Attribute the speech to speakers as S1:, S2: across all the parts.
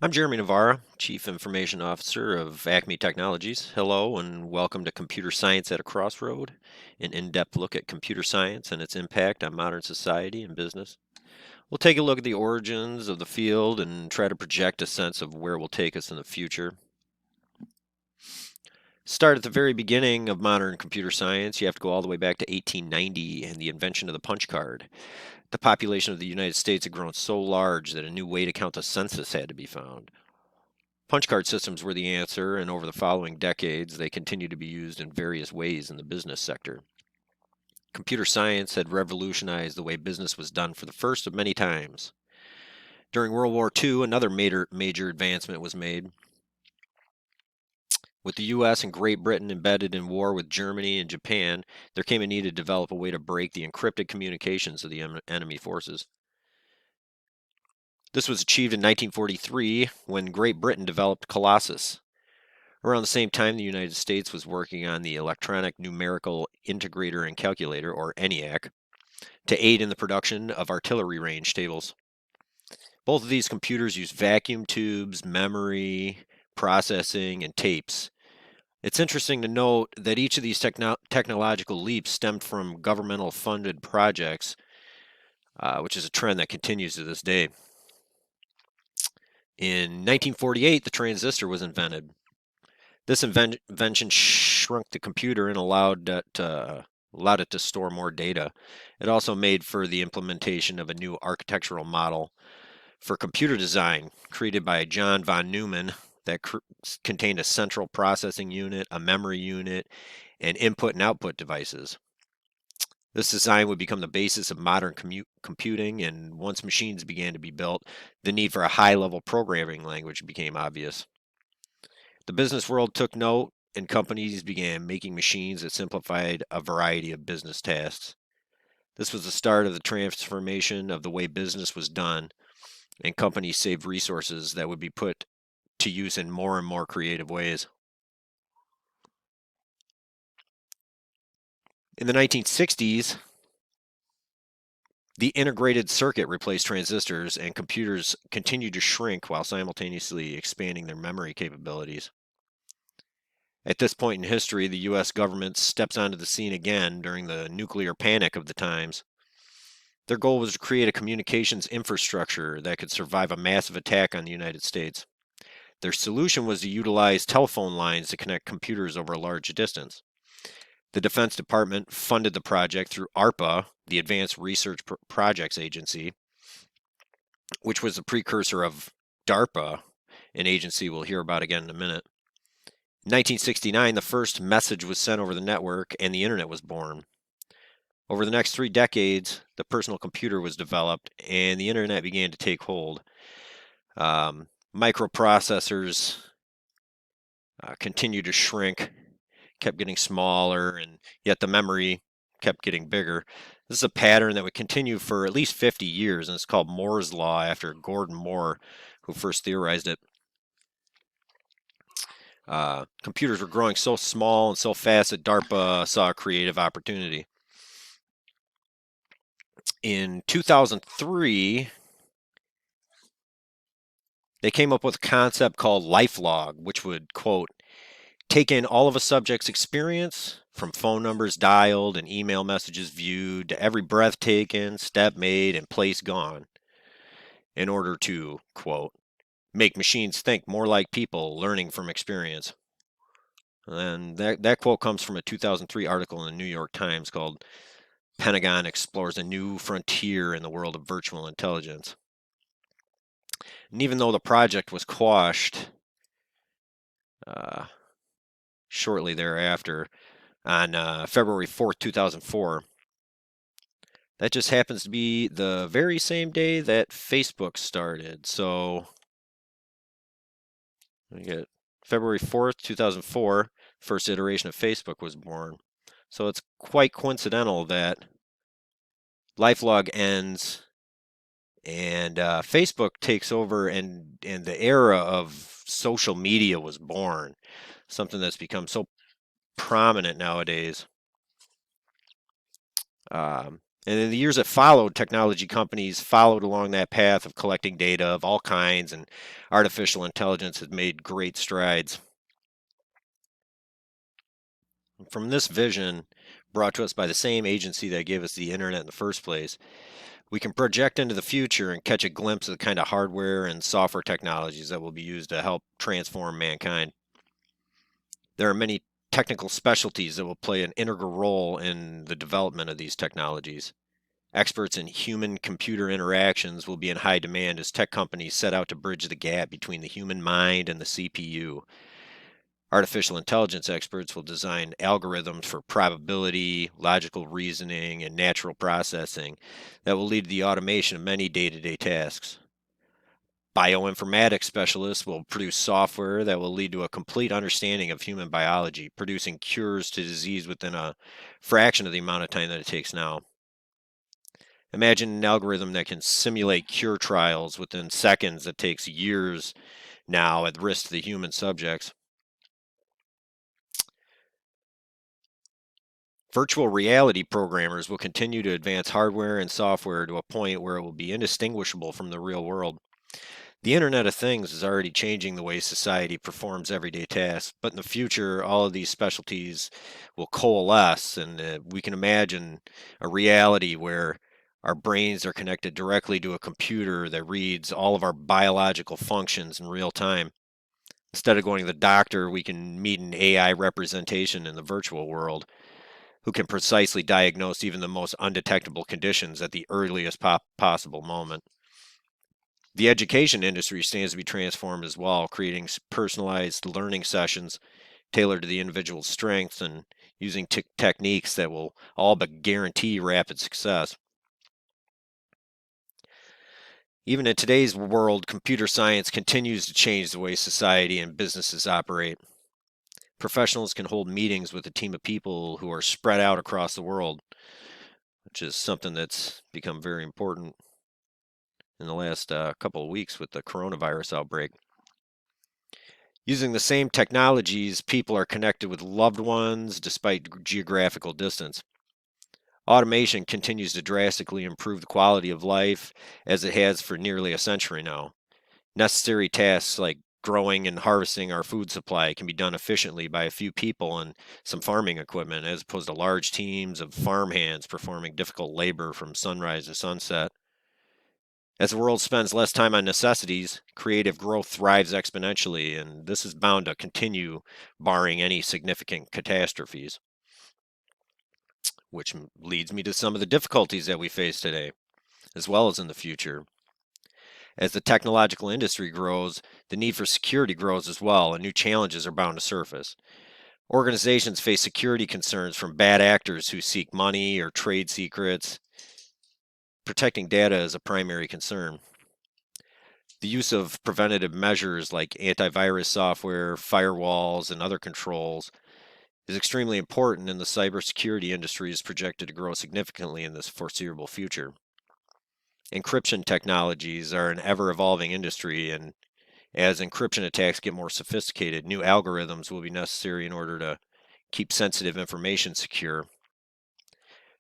S1: I'm JNavarra, Chief Information Officer of Acme Technologies. Hello and welcome to Computer Science at a Crossroad, an in-depth look at computer science and its impact on modern society and business. We'll take a look at the origins of the field and try to project a sense of where it will take us in the future. Start at the very beginning of modern computer science. You have to go all the way back to 1890 and the invention of the punch card. The population of the United States had grown so large that a new way to count the census had to be found. Punch card systems were the answer, and over the following decades, they continued to be used in various ways in the business sector. Computer science had revolutionized the way business was done for the first of many times. During World War II, another major advancement was made. With the US and Great Britain embedded in war with Germany and Japan, there came a need to develop a way to break the encrypted communications of the enemy forces. This was achieved in 1943 when Great Britain developed Colossus. Around the same time, the United States was working on the Electronic Numerical Integrator and Calculator, or ENIAC, to aid in the production of artillery range tables. Both of these computers use vacuum tubes, memory, processing, and tapes. It's interesting to note that each of these technological leaps stemmed from governmental funded projects, which is a trend that continues to this day. In 1948, the transistor was invented. This invention shrunk the computer and allowed it to store more data. It also made for the implementation of a new architectural model for computer design created by John von Neumann that contained a central processing unit, a memory unit, and input and output devices. This design would become the basis of modern computing, and once machines began to be built, the need for a high-level programming language became obvious. The business world took note, and companies began making machines that simplified a variety of business tasks. This was the start of the transformation of the way business was done, and companies saved resources that would be put to use in more and more creative ways. In the 1960s, the integrated circuit replaced transistors, and computers continued to shrink while simultaneously expanding their memory capabilities. At this point in history, the US government steps onto the scene again during the nuclear panic of the times. Their goal was to create a communications infrastructure that could survive a massive attack on the United States. Their solution was to utilize telephone lines to connect computers over a large distance. The Defense Department funded the project through ARPA, the Advanced Research Projects Agency, which was the precursor of DARPA, an agency we'll hear about again in a minute. In 1969, the first message was sent over the network and the internet was born. Over the next 3 decades, the personal computer was developed and the internet began to take hold. Microprocessors continued to shrink, kept getting smaller, and yet the memory kept getting bigger. This is a pattern that would continue for at least 50 years, and it's called Moore's Law after Gordon Moore, who first theorized it. Computers were growing so small and so fast that DARPA saw a creative opportunity. In 2003, they came up with a concept called LifeLog, which would, quote, take in all of a subject's experience, from phone numbers dialed and email messages viewed to every breath taken, step made, and place gone, in order to, quote, make machines think more like people learning from experience. And that quote comes from a 2003 article in the New York Times called Pentagon Explores a New Frontier in the World of Virtual Intelligence. And even though the project was quashed shortly thereafter, on February 4th, 2004. That just happens to be the very same day that Facebook started. So we get February 4th, 2004, first iteration of Facebook was born. So it's quite coincidental that LifeLog ends and Facebook takes over, and the era of social media was born, something that's become so prominent nowadays. And in the years that followed, technology companies followed along that path of collecting data of all kinds, and artificial intelligence has made great strides. From this vision, brought to us by the same agency that gave us the internet in the first place, we can project into the future and catch a glimpse of the kind of hardware and software technologies that will be used to help transform mankind. There are many technical specialties that will play an integral role in the development of these technologies. Experts in human computer interactions will be in high demand as tech companies set out to bridge the gap between the human mind and the CPU. Artificial intelligence experts will design algorithms for probability, logical reasoning, and natural processing that will lead to the automation of many day to day tasks. Bioinformatics specialists will produce software that will lead to a complete understanding of human biology, producing cures to disease within a fraction of the amount of time that it takes now. Imagine an algorithm that can simulate cure trials within seconds that takes years now at risk to the human subjects. Virtual reality programmers will continue to advance hardware and software to a point where it will be indistinguishable from the real world. The Internet of Things is already changing the way society performs everyday tasks, but in the future, all of these specialties will coalesce, and we can imagine a reality where our brains are connected directly to a computer that reads all of our biological functions in real time. Instead of going to the doctor, we can meet an AI representation in the virtual world who can precisely diagnose even the most undetectable conditions at the earliest possible moment. The education industry stands to be transformed as well, creating personalized learning sessions tailored to the individual's strengths and using techniques that will all but guarantee rapid success. Even in today's world, computer science continues to change the way society and businesses operate. Professionals can hold meetings with a team of people who are spread out across the world, which is something that's become very important in the last couple of weeks with the coronavirus outbreak. Using the same technologies, people are connected with loved ones despite geographical distance. Automation continues to drastically improve the quality of life as it has for nearly a century now. Necessary tasks like growing and harvesting our food supply can be done efficiently by a few people and some farming equipment, as opposed to large teams of farmhands performing difficult labor from sunrise to sunset. As the world spends less time on necessities, creative growth thrives exponentially, and this is bound to continue barring any significant catastrophes, which leads me to some of the difficulties that we face today, as well as in the future. As the technological industry grows, the need for security grows as well, and new challenges are bound to surface. Organizations face security concerns from bad actors who seek money or trade secrets. Protecting data is a primary concern. The use of preventative measures like antivirus software, firewalls, and other controls is extremely important, and the cybersecurity industry is projected to grow significantly in this foreseeable future. Encryption technologies are an ever evolving industry, and as encryption attacks get more sophisticated, new algorithms will be necessary in order to keep sensitive information secure.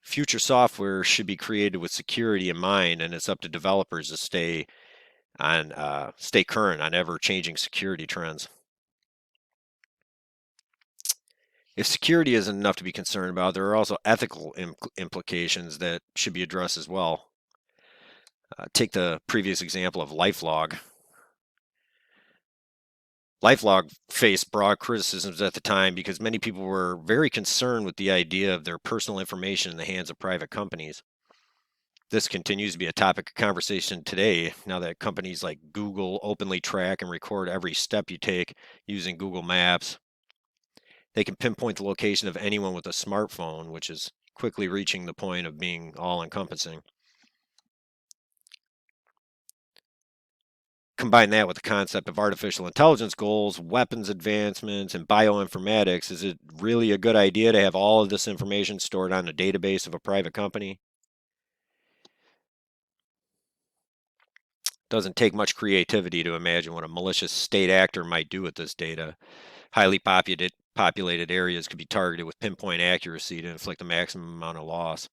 S1: Future software should be created with security in mind, and it's up to developers to stay current on ever-changing security trends. If security isn't enough to be concerned about, there are also ethical implications that should be addressed as well. Take the previous example of LifeLog. LifeLog faced broad criticisms at the time because many people were very concerned with the idea of their personal information in the hands of private companies. This continues to be a topic of conversation today, now that companies like Google openly track and record every step you take using Google Maps. They can pinpoint the location of anyone with a smartphone, which is quickly reaching the point of being all-encompassing. Combine that with the concept of artificial intelligence goals, weapons advancements, and bioinformatics. Is it really a good idea to have all of this information stored on a database of a private company? Doesn't take much creativity to imagine what a malicious state actor might do with this data. Highly populated areas could be targeted with pinpoint accuracy to inflict the maximum amount of loss.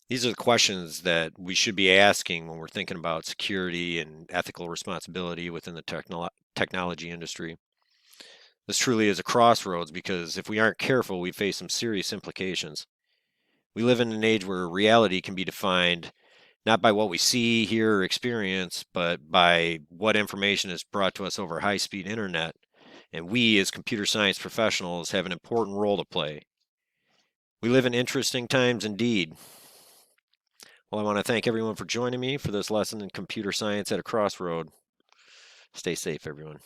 S1: These are the questions that we should be asking when we're thinking about security and ethical responsibility within the technology industry. This truly is a crossroads because if we aren't careful, we face some serious implications. We live in an age where reality can be defined not by what we see, hear, or experience, but by what information is brought to us over high speed internet. And we, as computer science professionals, have an important role to play. We live in interesting times indeed. Well, I want to thank everyone for joining me for this lesson in computer science at a crossroad. Stay safe, everyone.